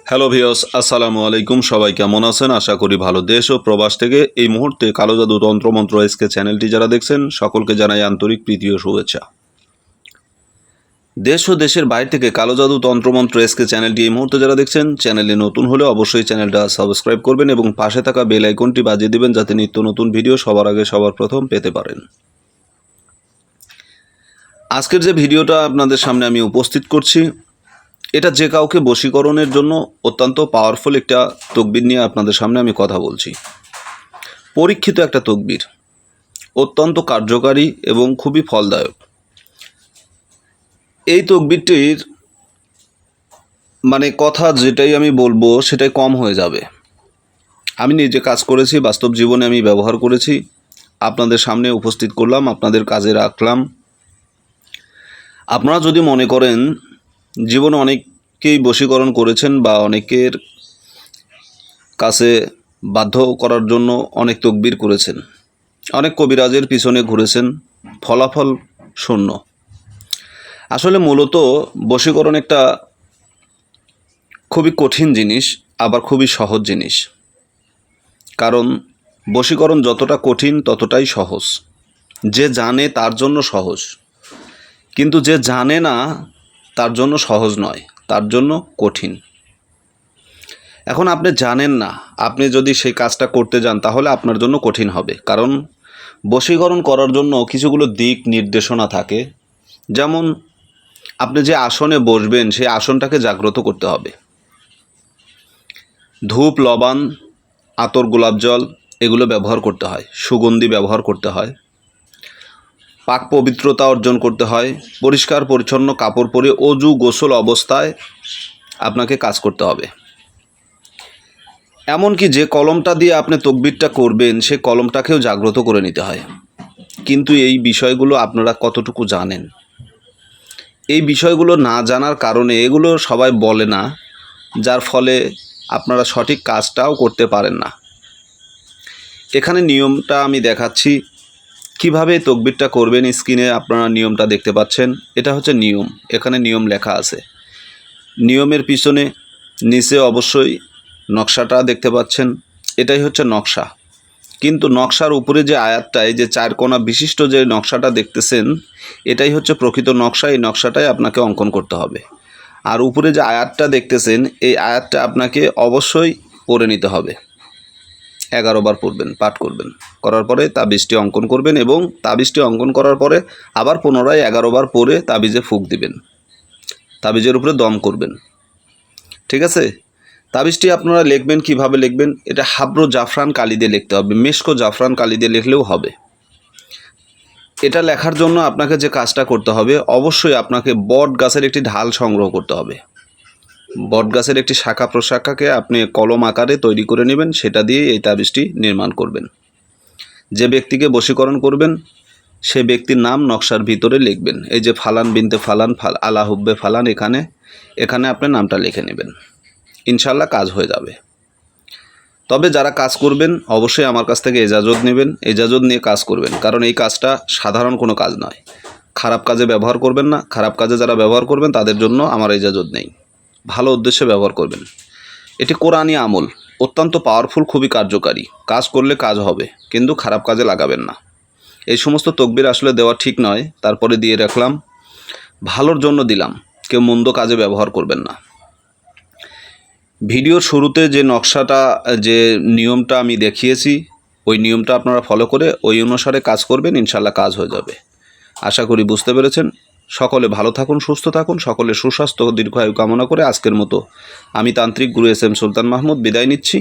Hello viewers, আসসালামু আলাইকুম। সবাই কেমন আছেন? আশা করি ভালো। দেশ ও প্রবাস থেকে এই মুহূর্তে কালো জাদু তন্ত্রমন্ত্র এসকে চ্যানেলটি যারা দেখছেন সকলকে জানাই আন্তরিক প্রীতি ও শুভেচ্ছা। দেশ ও দেশের বাইরে থেকে কালো জাদু তন্ত্রমন্ত্র এসকে চ্যানেলটি এই মুহূর্তে যারা দেখছেন, চ্যানেলে নতুন হলে অবশ্যই চ্যানেলটা সাবস্ক্রাইব করবেন এবং পাশে থাকা বেল আইকনটি বাজিয়ে দেবেন যাতে নিত্য নতুন ভিডিও সবার আগে সবার প্রথম পেতে পারেন। আজকের যে ভিডিওটা আপনাদের সামনে আমি উপস্থিত করছি, এটা যে কাউকে বশীকরণের জন্য অত্যন্ত পাওয়ারফুল একটা তকবির নিয়ে আপনাদের সামনে আমি কথা বলছি। পরীক্ষিত একটা তকবির, অত্যন্ত কার্যকারী এবং খুবই ফলদায়ক। এই তকবিরটির কথা যেটাই আমি বলবো সেটাই কম হয়ে যাবে। আমি নিজে কাজ করেছি, বাস্তব জীবনে আমি ব্যবহার করেছি, আপনাদের সামনে উপস্থিত করলাম, আপনাদের কাজে রাখলাম। আপনারা যদি মনে করেন জীবনে অনেককেই বশীকরণ করেছেন বা অনেকের কাছে বাধ্য করার জন্য অনেক তকবির করেছেন, অনেক কবিরাজের পিছনে ঘুরেছেন, ফলাফল শূন্য। আসলে মূলত বশীকরণ একটা খুবই কঠিন জিনিস, আবার খুবই সহজ জিনিস। কারণ বশীকরণ যতটা কঠিন ততটাই সহজ। যে জানে তার জন্য সহজ, কিন্তু যে জানে না তার জন্য সহজ নয়, তার জন্য কঠিন। এখন আপনি জানেন না, আপনি যদি সেই কাজটা করতে যান তাহলে আপনার জন্য কঠিন হবে। কারণ বশীকরণ করার জন্য কিছুগুলো দিক নির্দেশনা থাকে। যেমন আপনি যে আসনে বসবেন সেই আসনটাকে জাগ্রত করতে হবে। ধূপ, লবণ, আতর, গোলাপ জল এগুলো ব্যবহার করতে হয়, সুগন্ধি ব্যবহার করতে হয়, পাক পবিত্রতা অর্জন করতে হয়, পরিষ্কার পরিচ্ছন্ন কাপড় পরে অজু গোসল অবস্থায় আপনাকে কাজ করতে হবে। এমনকি যে কলমটা দিয়ে আপনি তকবিরটা করবেন সেই কলমটাকেও জাগ্রত করে নিতে হয়। কিন্তু এই বিষয়গুলো আপনারা কতটুকু জানেন? এই বিষয়গুলো না জানার কারণে এগুলো সবাই বলে না, যার ফলে আপনারা সঠিক কাজটাও করতে পারেন না। এখানে নিয়মটা আমি দেখাচ্ছি কিভাবে তকবিরটা করবেন। স্ক্রিনে আপনারা নিয়মটা দেখতে পাচ্ছেন, এটা হচ্ছে নিয়ম। এখানে নিয়ম লেখা আছে। নিয়মের পিছনে নিচে অবশ্যই নকশাটা দেখতে পাচ্ছেন, এটাই হচ্ছে নকশা। কিন্তু নকশার উপরে যে আয়াতটায় যে চার কোণা বিশিষ্ট যে নকশাটা দেখতেছেন, এটাই হচ্ছে প্রকৃত নকশা। এই নকশাটাই আপনাকে অঙ্কন করতে হবে। আর উপরে যে আয়াতটা দেখতেছেন, এই আয়াতটা আপনাকে অবশ্যই পড়ে নিতে হবে। 11 বার পড়বেন, পাঠ করবেন। করার পরে তাবিজটি অঙ্কন করবেন এবং তাবিজটি অঙ্কন করার পরে আবার পুনরায় 11 বার পরে তাবিজে ফুঁক দিবেন, তাবিজের উপরে দম করবেন। ঠিক আছে? তাবিজটি আপনারা লিখবেন, কিভাবে লিখবেন? এটা হাব্র জাফরান কালি দিয়ে লিখতে হবে, মেশকো জাফরান কালি দিয়ে লিখলেও হবে। এটা লেখার জন্য আপনাকে যে কাজটা করতে হবে, অবশ্যই আপনাকে বট গাছের একটি ঢাল সংগ্রহ করতে হবে। বট গাছের একটি শাখা প্রশাখাকে আপনি কলম আকারে তৈরি করে নেবেন, সেটা দিয়ে এই তাবিজটি নির্মাণ করবেন। যে ব্যক্তিকে বশীকরণ করবেন সে ব্যক্তির নাম নকশার ভিতরে লিখবেন। এই যে ফালান বিনতে ফালান আলা হুব্বে ফালান, এখানে আপনি নামটা লিখে নেবেন। ইনশাল্লাহ কাজ হয়ে যাবে। তবে যারা কাজ করবেন অবশ্যই আমার কাছ থেকে এজাজত নেবেন, এজাজত নিয়ে কাজ করবেন। কারণ এই কাজটা সাধারণ কোনো কাজ নয়। খারাপ কাজে ব্যবহার করবেন না। খারাপ কাজে যারা ব্যবহার করবেন তাদের জন্য আমার এজাজত নেই। ভালো উদ্দেশ্যে ব্যবহার করবেন। এটি কোরআনি আমল, অত্যন্ত পাওয়ারফুল, খুবই কার্যকারী। কাজ করলে কাজ হবে, কিন্তু খারাপ কাজে লাগাবেন না। এই সমস্ত তকবির আসলে দেওয়া ঠিক নয়, তারপরে দিয়ে রাখলাম, ভালোর জন্য দিলাম। কেউ মন্দ কাজে ব্যবহার করবেন না। ভিডিওর শুরুতে যে নকশাটা, যে নিয়মটা আমি দেখিয়েছি, ওই নিয়মটা আপনারা ফলো করে ওই অনুসারে কাজ করবেন, ইনশাল্লাহ কাজ হয়ে যাবে। আশা করি বুঝতে পেরেছেন। সকলে ভালো থাকুন, সুস্থ থাকুন, সকলে সুস্বাস্থ্য ও দীর্ঘায়ু কামনা করে আজকের মতো আমি তান্ত্রিক গুরু এস এম সুলতান মাহমুদ বিদায় নিচ্ছি।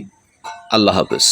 আল্লাহ হাফেজ।